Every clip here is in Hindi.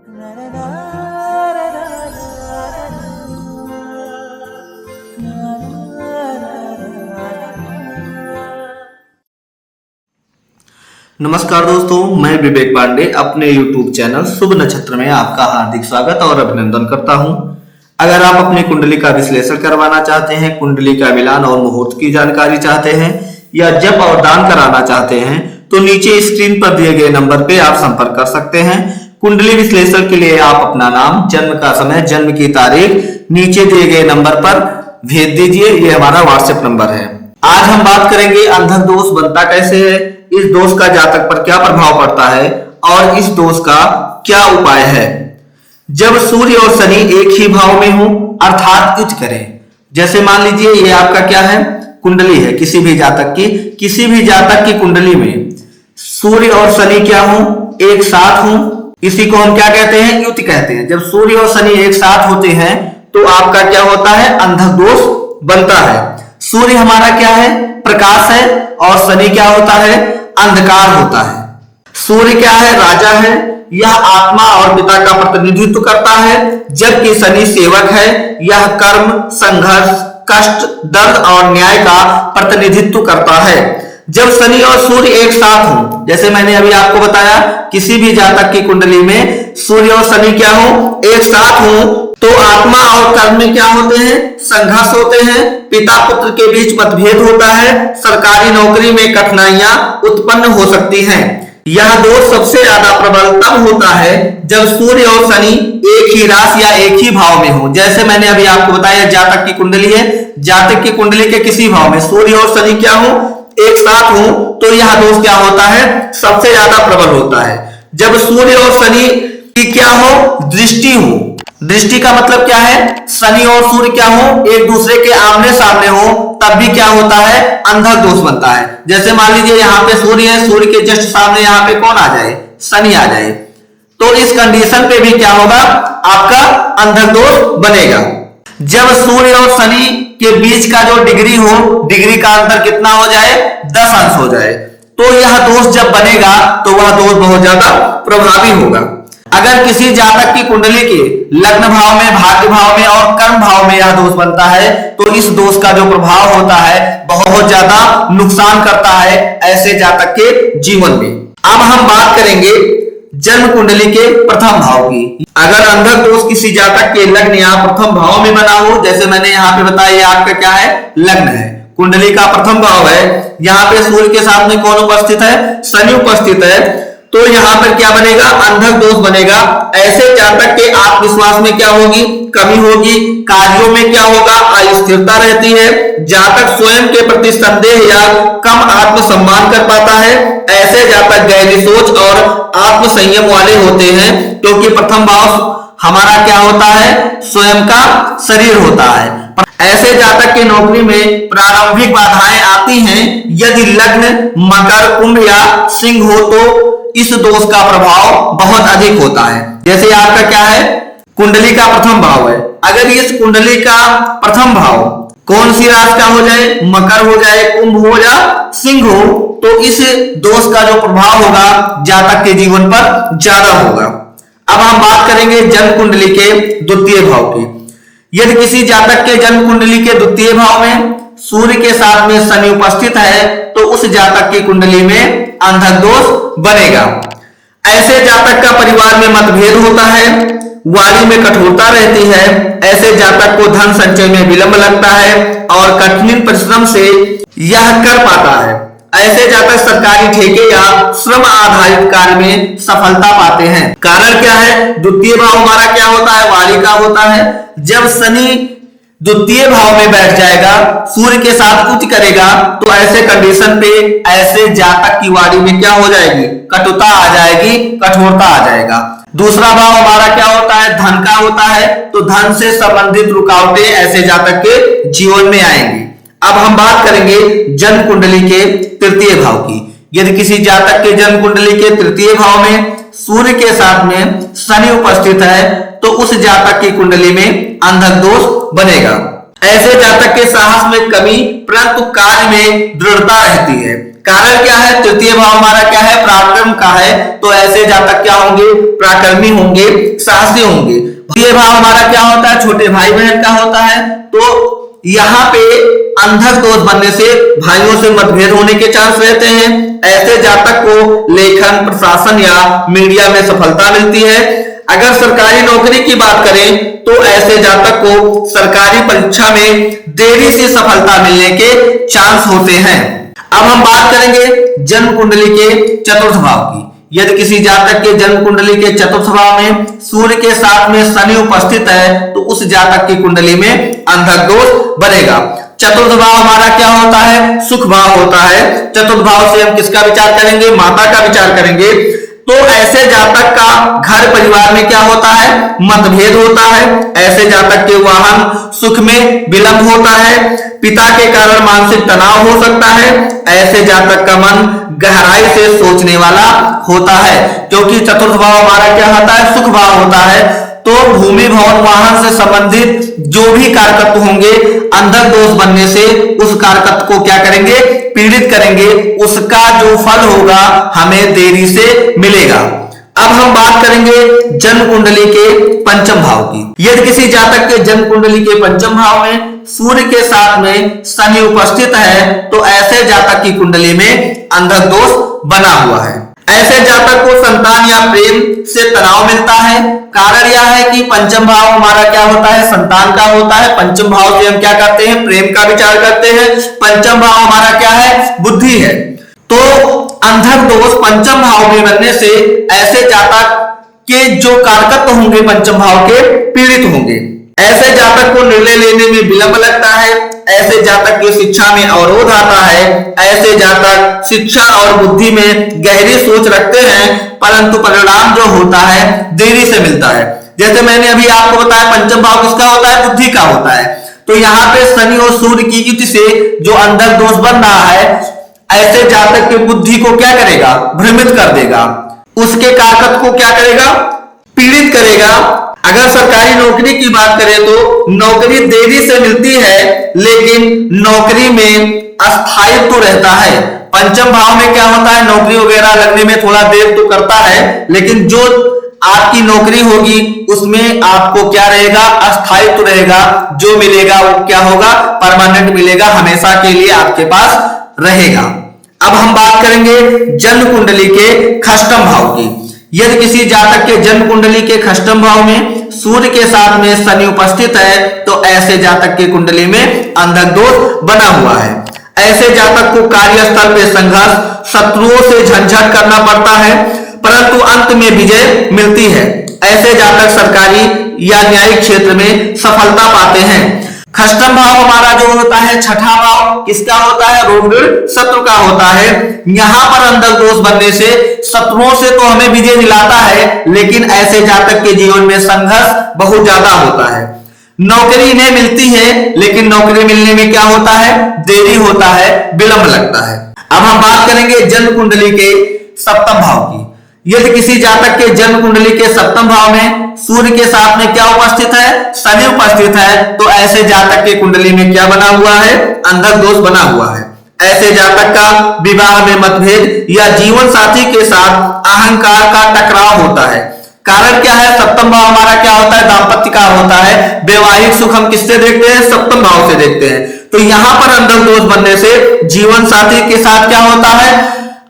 नमस्कार दोस्तों, मैं विवेक पांडे अपने YouTube चैनल शुभ नक्षत्र में आपका हार्दिक स्वागत और अभिनंदन करता हूं। अगर आप अपनी कुंडली का विश्लेषण करवाना चाहते हैं, कुंडली का मिलान और मुहूर्त की जानकारी चाहते हैं या जप और दान कराना चाहते हैं तो नीचे स्क्रीन पर दिए गए नंबर पे आप संपर्क कर सकते हैं। कुंडली विश्लेषण के लिए आप अपना नाम, जन्म का समय, जन्म की तारीख नीचे दिए गए नंबर पर भेज दीजिए। ये हमारा व्हाट्सएप नंबर है। आज हम बात करेंगे अंधक दोष बनता कैसे है, इस दोष का जातक पर क्या प्रभाव पड़ता है और इस दोष का क्या उपाय है। जब सूर्य और शनि एक ही भाव में हो अर्थात उच्च करें, जैसे मान लीजिए ये आपका क्या है, कुंडली है किसी भी जातक की कुंडली में सूर्य और शनि क्या हो, एक साथ हो, इसी को हम क्या कहते हैं, युति कहते हैं। जब सूर्य और शनि एक साथ होते हैं तो आपका क्या होता है, अंधक दोष बनता है। सूर्य हमारा क्या है, प्रकाश है, और शनि क्या होता है, अंधकार होता है। सूर्य क्या है, राजा है, यह आत्मा और पिता का प्रतिनिधित्व करता है, जबकि शनि सेवक है, यह कर्म, संघर्ष, कष्ट, दर्द और न्याय का प्रतिनिधित्व करता है। जब शनि और सूर्य एक साथ हो, जैसे मैंने अभी आपको बताया, किसी भी जातक की कुंडली में सूर्य और शनि क्या हो, एक साथ हो, तो आत्मा और कर्म में क्या होते हैं, संघर्ष होते हैं, पिता पुत्र के बीच मतभेद होता है, सरकारी नौकरी में कठिनाइयां उत्पन्न हो सकती हैं। यह दोष सबसे ज्यादा प्रबल तब होता है जब सूर्य और शनि एक ही राशि या एक ही भाव में हो। जैसे मैंने अभी आपको बताया, जातक की कुंडली है, जातक की कुंडली के किसी भाव में सूर्य और शनि क्या हो, एक साथ हो, तो यह दोष क्या होता है, सबसे ज्यादा प्रबल होता है। जब सूर्य और शनि की क्या हो, दृष्टि हो, दृष्टि का मतलब क्या है, शनि और सूर्य क्या हो, एक दूसरे के आमने सामने हो, तब भी क्या होता है, अंधक दोष बनता है। जैसे मान लीजिए यहाँ पे सूर्य है, सूर्य के जस्ट सामने यहाँ पे कौन आ जाए, शनि आ जाए, तो इस कंडीशन पे भी क्या होगा, आपका अंधक दोष बनेगा। जब सूर्य और शनि के बीच का जो डिग्री हो, डिग्री का अंतर कितना हो जाए, 10 अंश हो जाए, तो यह दोष जब बनेगा तो वह दोष बहुत ज्यादा प्रभावी होगा। अगर किसी जातक की कुंडली के लग्न भाव में, भाग्य भाव में और कर्म भाव में यह दोष बनता है तो इस दोष का जो प्रभाव होता है बहुत ज्यादा नुकसान करता है ऐसे जातक के जीवन में। अब हम बात करेंगे जन्म कुंडली के प्रथम भाव की। अगर अंधक दोष किसी जातक के लग्न या प्रथम भाव में बना हो, जैसे मैंने यहाँ पे बताया, आपका क्या है, लग्न है, कुंडली का प्रथम भाव है, यहाँ पे सूर्य के साथ में कौन उपस्थित है, शनि उपस्थित है, तो यहाँ पर क्या बनेगा, अंधक दोष बनेगा। ऐसे जातक के आत्मविश्वास में क्या होगी, कमी होगी, कार्यों में क्या होगा, अस्थिरता रहती है, जातक स्वयं के प्रति संदेह या कम आत्मसम्मान कर पाता है। ऐसे जातक गहरी सोच और आत्मसंयम वाले होते हैं, क्योंकि प्रथम भाव हमारा क्या होता है, स्वयं का शरीर होता है। ऐसे जातक की नौकरी में प्रारंभिक बाधाएं आती हैं। यदि लग्न मकर, कुंभ या सिंह हो तो इस दोष का प्रभाव बहुत अधिक होता है। जैसे आपका क्या है, कुंडली का प्रथम भाव है, अगर इस कुंडली का प्रथम भाव कौन सी राशि का हो जाए, मकर हो जाए, कुंभ हो या सिंह हो, तो इस दोष का जो प्रभाव होगा जातक के जीवन पर ज्यादा होगा। अब हम बात करेंगे जन्म कुंडली के द्वितीय भाव की। यदि किसी जातक के जन्म कुंडली के द्वितीय भाव में सूर्य के साथ में शनि उपस्थित है तो उस जातक की कुंडली में अंधक दोष बनेगा। ऐसे जातक का परिवार में मतभेद होता है, वाणी में कठोरता रहती है, ऐसे जातक को धन संचय में विलंब लगता है और कठिन परिश्रम से यह कर पाता है। ऐसे जातक सरकारी ठेके या श्रम आधारित कार्य में सफलता पाते हैं। कारण क्या है, द्वितीय भाव हमारा क्या होता है, वाणी का होता है। जब शनि द्वितीय भाव में बैठ जाएगा, सूर्य के साथ उच्च करेगा, तो ऐसे कंडीशन पे ऐसे जातक की वाणी में क्या हो जाएगी, कटुता आ जाएगी, कठोरता आ जाएगा। दूसरा भाव हमारा क्या होता है, धन का होता है, तो धन से संबंधित रुकावटें ऐसे जातक के जीवन में आएंगी। अब हम बात करेंगे जन्म कुंडली के तृतीय भाव की। यदि किसी जातक के जन्म कुंडली के तृतीय भाव में सूर्य के साथ में शनि उपस्थित है तो उस जातक की कुंडली में अंधक दोष बनेगा। ऐसे जातक के साहस में कमी परंतु कार्य में दृढ़ता रहती है। कारण क्या है, तृतीय भाव हमारा क्या है, पराक्रम का है, तो ऐसे जातक क्या होंगे, पराक्रमी होंगे, साहसी होंगे। द्वितीय भाव हमारा क्या होता है, छोटे भाई बहन का होता है, तो यहाँ पे अंधक दोष बनने से भाइयों से मतभेद होने के चांस रहते हैं। ऐसे जातक को लेखन, प्रशासन या मीडिया में सफलता मिलती है। अगर सरकारी नौकरी की बात करें तो ऐसे जातक को सरकारी परीक्षा में देरी से सफलता मिलने के चांस होते हैं। अब हम बात करेंगे जन्म कुंडली के चतुर्थ भाव की। यदि किसी जातक के जन्म कुंडली के चतुर्थ भाव में सूर्य के साथ में शनि उपस्थित है तो उस जातक की कुंडली में अंधक दोष बनेगा। चतुर्थ भाव हमारा क्या होता है, सुख भाव होता है। चतुर्थ भाव से हम किसका विचार करेंगे, माता का विचार करेंगे। तो ऐसे जातक का घर परिवार में क्या होता है, मतभेद होता है। ऐसे जातक के वाहन सुख में विलंब होता है। पिता के कारण मानसिक तनाव हो सकता है। ऐसे जातक का मन गहराई से सोचने वाला होता है, क्योंकि चतुर्थ भाव हमारा क्या होता है, सुख भाव होता है। तो भूमि भवन वाहन से संबंधित जो भी कारकत्व होंगे अंधक दोष बनने से उस कारकत्व को क्या करेंगे, पीड़ित करेंगे। उसका जो फल होगा हमें देरी से मिलेगा। अब हम बात करेंगे जन्म कुंडली के पंचम भाव की। यदि किसी जातक के जन्म कुंडली के पंचम भाव में सूर्य के साथ में शनि उपस्थित है तो ऐसे जातक की कुंडली में अंधक दोष बना हुआ है। ऐसे जातक को संतान या प्रेम से तनाव मिलता है। कारण यह है कि पंचम भाव हमारा क्या होता है, संतान का होता है। पंचम भाव से हम क्या करते हैं, प्रेम का विचार करते हैं। पंचम भाव हमारा क्या है, बुद्धि है। तो अंधक दोष पंचम भाव में बनने से ऐसे जातक के जो कारकत्व होंगे पंचम भाव के पीड़ित होंगे। ऐसे जातक को निर्णय लेने में विलंब लगता है। ऐसे जातक की शिक्षा में अवरोध आता है। ऐसे जातक शिक्षा और बुद्धि में गहरी सोच रखते हैं, परंतु परिणाम जो होता है देरी से मिलता है। जैसे मैंने अभी आपको बताया पंचम भाव किसका होता है, बुद्धि का होता है। तो यहाँ पे शनि और सूर्य की युति से जो अंधक दोष बन रहा है, ऐसे जातक की बुद्धि को क्या करेगा, भ्रमित कर देगा। उसके कारकत्व को क्या करेगा, पीड़ित करेगा। अगर सरकारी नौकरी की बात करें तो नौकरी देरी से मिलती है, लेकिन नौकरी में अस्थायित्व तो रहता है। पंचम भाव में क्या होता है, नौकरी वगैरह लगने में थोड़ा देर तो करता है, लेकिन जो आपकी नौकरी होगी उसमें आपको क्या रहेगा, अस्थायित्व रहेगा। जो मिलेगा वो क्या होगा, परमानेंट मिलेगा, हमेशा के लिए आपके पास रहेगा। अब हम बात करेंगे जन्म कुंडली के खष्टम भाव की। यदि किसी जातक के जन्म कुंडली के खष्टम भाव में सूर्य के साथ में शनि उपस्थित है तो ऐसे जातक की कुंडली में अंधक दोष बना हुआ है। ऐसे जातक को कार्यस्थल पे संघर्ष, शत्रुओं से झंझट करना पड़ता है, परंतु अंत में विजय मिलती है। ऐसे जातक सरकारी या न्यायिक क्षेत्र में सफलता पाते हैं। खष्टम भाव हमारा जो होता है, छठा भाव किसका होता है, रोग शत्रु का होता है। यहाँ पर अंधक दोष बनने से शत्रुओं से तो हमें विजय दिलाता है, लेकिन ऐसे जातक के जीवन में संघर्ष बहुत ज्यादा होता है। नौकरी इन्हें मिलती है, लेकिन नौकरी मिलने में क्या होता है, देरी होता है, विलंब लगता है। अब हम बात करेंगे जन्म कुंडली के सप्तम भाव की। यदि किसी जातक के जन्म कुंडली के सप्तम भाव में सूर्य के साथ में क्या उपस्थित है, शनि उपस्थित है, तो ऐसे जातक के कुंडली में क्या बना हुआ है, अंधक दोष बना हुआ है। ऐसे जातक का विवाह में मतभेद या जीवन साथी के साथ अहंकार का टकराव होता है। कारण क्या है, सप्तम भाव हमारा क्या होता है, दाम्पत्य का होता है। वैवाहिक सुख हम किससे देखते हैं, सप्तम भाव से देखते हैं। तो यहाँ पर अंधक दोष बनने से जीवन साथी के साथ क्या होता है,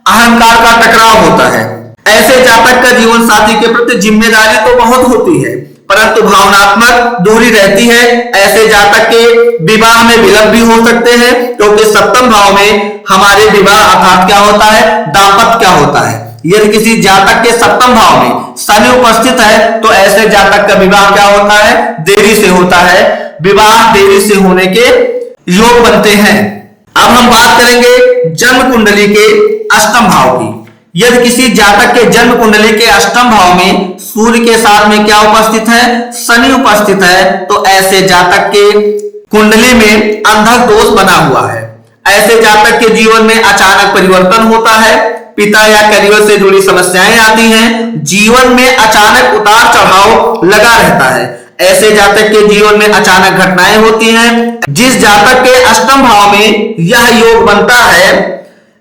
अहंकार का टकराव होता है। ऐसे जातक का जीवन साथी के प्रति जिम्मेदारी तो बहुत होती है, परंतु भावनात्मक दूरी रहती है। ऐसे जातक के विवाह में विलंब भी हो सकते हैं, क्योंकि सप्तम भाव में हमारे विवाह अर्थात क्या होता है, दाम्पत्य क्या होता है। यदि किसी जातक के सप्तम भाव में शनि उपस्थित है तो ऐसे जातक का विवाह क्या होता है, देरी से होता है। विवाह देरी से होने के योग बनते हैं। अब हम बात करेंगे जन्म कुंडली के अष्टम भाव की। यदि किसी जातक के जन्म कुंडली के अष्टम भाव में सूर्य के साथ में क्या उपस्थित है, शनि उपस्थित है, तो ऐसे जातक के कुंडली में अंधक दोष बना हुआ है। ऐसे जातक के जीवन में अचानक परिवर्तन होता है। पिता या करियर से जुड़ी समस्याएं आती हैं। जीवन में अचानक उतार चढ़ाव लगा रहता है। ऐसे जातक के जीवन में अचानक घटनाएं होती हैं। जिस जातक के अष्टम भाव में यह योग बनता है,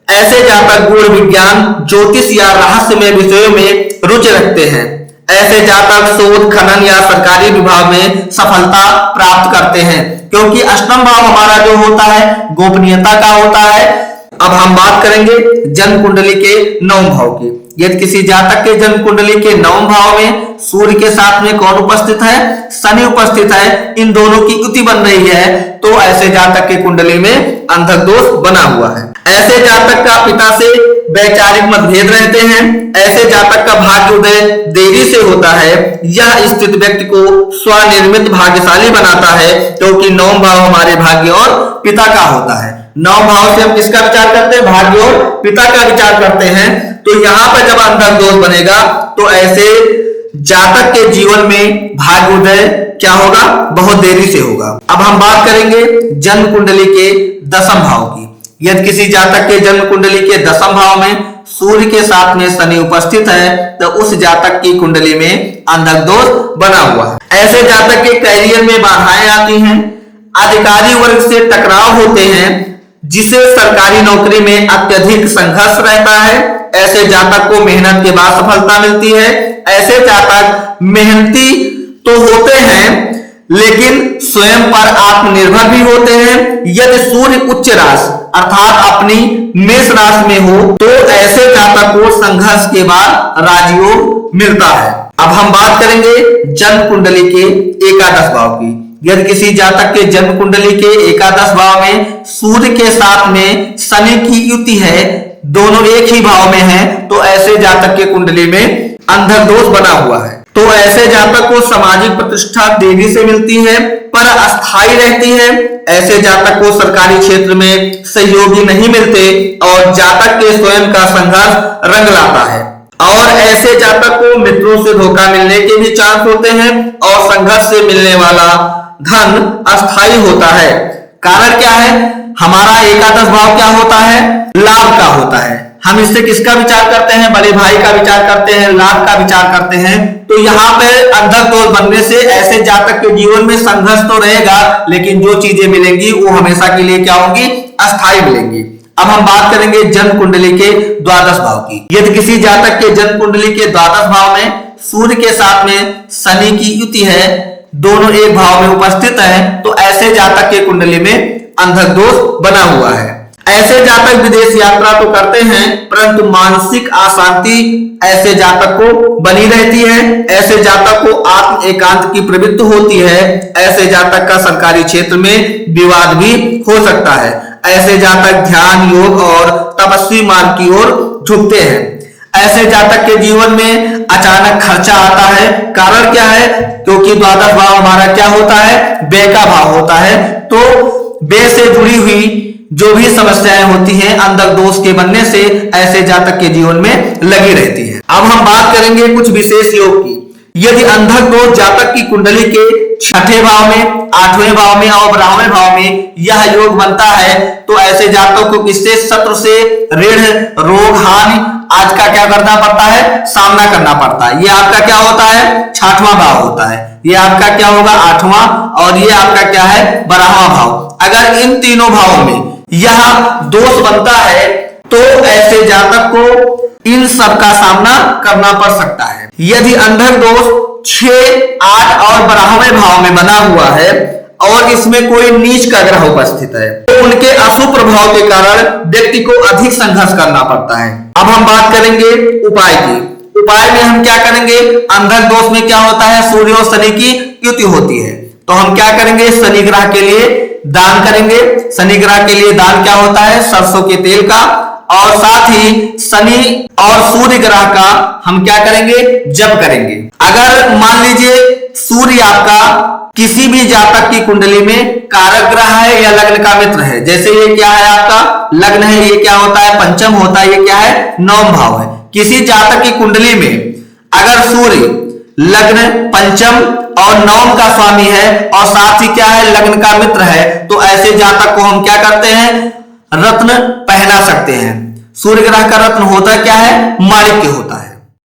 ऐसे जातक गुण विज्ञान, ज्योतिष या रहस्यमय विषयों में रुचि रखते हैं। ऐसे जातक शोध, खनन या सरकारी विभाग में सफलता प्राप्त करते हैं, क्योंकि अष्टम भाव हमारा जो होता है गोपनीयता का होता है। अब हम बात करेंगे जन्म कुंडली के नवम भाव की। यदि किसी जातक के जन्म कुंडली के नवम भाव में सूर्य के साथ में कौन उपस्थित है? शनि उपस्थित है। इन दोनों की युति बन रही है, तो ऐसे जातक के कुंडली में अंधक दोष बना हुआ है। ऐसे जातक का पिता से वैचारिक मतभेद रहते हैं। ऐसे जातक का भाग्य उदय देरी से होता है। यह स्थिति व्यक्ति को स्वनिर्मित भाग्यशाली बनाता है, क्योंकि नवम भाव हमारे भाग्य और पिता का होता है। नवम भाव से हम किसका विचार करते हैं? भाग्य और पिता का विचार करते हैं। तो यहाँ पर जब अंधक दोष बनेगा तो ऐसे जातक के जीवन में भाग्य उदय क्या होगा? बहुत देरी से होगा। अब हम बात करेंगे जन्म कुंडली के दसम भाव की। यदि किसी जातक के जन्म कुंडली के दसम भाव में सूर्य के साथ में शनि उपस्थित है, तो उस जातक की कुंडली में अंधक दोष बना हुआ है। ऐसे जातक के कैरियर में बाधाएं आती हैं, अधिकारी वर्ग से टकराव होते हैं, जिसे सरकारी नौकरी में अत्यधिक संघर्ष रहता है। ऐसे जातक को मेहनत के बाद सफलता मिलती है। ऐसे जातक मेहनती तो होते हैं, लेकिन स्वयं पर आत्मनिर्भर भी होते हैं। यदि सूर्य उच्च राशि अर्थात अपनी मेष राशि में हो, तो ऐसे जातक को संघर्ष के बाद राजयोग मिलता है। अब हम बात करेंगे जन्म कुंडली के एकादश भाव की। यदि किसी जातक के जन्म कुंडली के एकादश भाव में सूर्य के साथ में शनि की युति है, दोनों एक ही भाव में हैं, तो ऐसे जातक के कुंडली में अंधक दोष बना हुआ है। तो ऐसे जातक को सामाजिक प्रतिष्ठा देरी से मिलती है, पर अस्थायी रहती है। ऐसे जातक को सरकारी क्षेत्र में सहयोगी नहीं मिलते और जातक के स्वयं का संघर्ष रंग लाता है। और ऐसे जातक को मित्रों से धोखा मिलने के भी चांस होते हैं और संघर्ष से मिलने वाला धन अस्थायी होता है। कारण क्या है? हमारा एकादश भाव क्या होता है? लाभ का होता है। हम इससे किसका विचार करते हैं? बड़े भाई का विचार करते हैं, लाभ का विचार करते हैं। तो यहाँ पे अंधक दोष बनने से ऐसे जातक के जीवन में संघर्ष तो रहेगा, लेकिन जो चीजें मिलेंगी वो हमेशा के लिए क्या होंगी? अस्थायी मिलेंगी। अब हम बात करेंगे जन्म कुंडली के द्वादश भाव की। यदि किसी जातक के जन्म कुंडली के द्वादश भाव में सूर्य के साथ में शनि की युति है, दोनों एक भाव में उपस्थित है, तो ऐसे जातक के कुंडली में अंधक दोष बना हुआ है। ऐसे जातक विदेश यात्रा तो करते हैं, परंतु मानसिक अशांति ऐसे जातक को बनी रहती है। ऐसे जातक को आत्म एकांत की प्रवृत्ति होती है। ऐसे जातक का सरकारी क्षेत्र में विवाद भी हो सकता है। ऐसे जातक ध्यान, योग और तपस्वी मार्ग की ओर झुकते हैं। ऐसे जातक के जीवन में अचानक खर्चा आता है। कारण क्या है? क्योंकि द्वादश भाव हमारा क्या होता है? व्यय का भाव होता है। तो व्यय से जुड़ी हुई जो भी समस्याएं होती हैं अंधक दोष के बनने से ऐसे जातक के जीवन में लगी रहती है। अब हम बात करेंगे कुछ विशेष योग की। यदि अंधक दोष जातक की कुंडली के छठे भाव में, आठवें भाव में और 12वें भाव में यह योग बनता है, तो ऐसे जातकों को किससे? शत्रु से, ऋण, रोग, हानि आज का क्या करना पड़ता है? सामना करना पड़ता है। ये आपका क्या होता है? छठवां भाव होता है। ये आपका क्या होगा? आठवां। और ये आपका क्या है? 12वां भाव। अगर इन तीनों भावों में यह दोष बनता है, तो ऐसे जातक को इन सब का सामना करना पड़ सकता है। यदि अंधक दोष 6, 8 और 12वें भाव में बना हुआ है और इसमें कोई नीच का ग्रह उपस्थित है, तो उनके अशुभ प्रभाव के कारण व्यक्ति को अधिक संघर्ष करना पड़ता है। अब हम बात करेंगे उपाय की। उपाय में हम क्या करेंगे? अंधक दोष में क्या होता है? सूर्य और शनि की युति होती है, तो हम क्या करेंगे? शनि ग्रह के लिए दान करेंगे। शनि ग्रह के लिए दान क्या होता है? सरसों के तेल का। और साथ ही शनि और सूर्य ग्रह का हम क्या करेंगे? जप करेंगे। अगर मान लीजिए सूर्य आपका किसी भी जातक की कुंडली में कारक ग्रह है या लग्न का मित्र है, जैसे ये क्या है? आपका लग्न है, ये क्या होता है? पंचम होता है। ये क्या है? नवम भाव है। किसी जातक की कुंडली में अगर सूर्य लग्न, पंचम और नवम का स्वामी है और साथ ही क्या है? लग्न का मित्र है, तो ऐसे जातक को हम क्या करते हैं? रत्न पहना सकते हैं। सूर्य ग्रह का रत्न होता क्या है? माणिक्य होता है।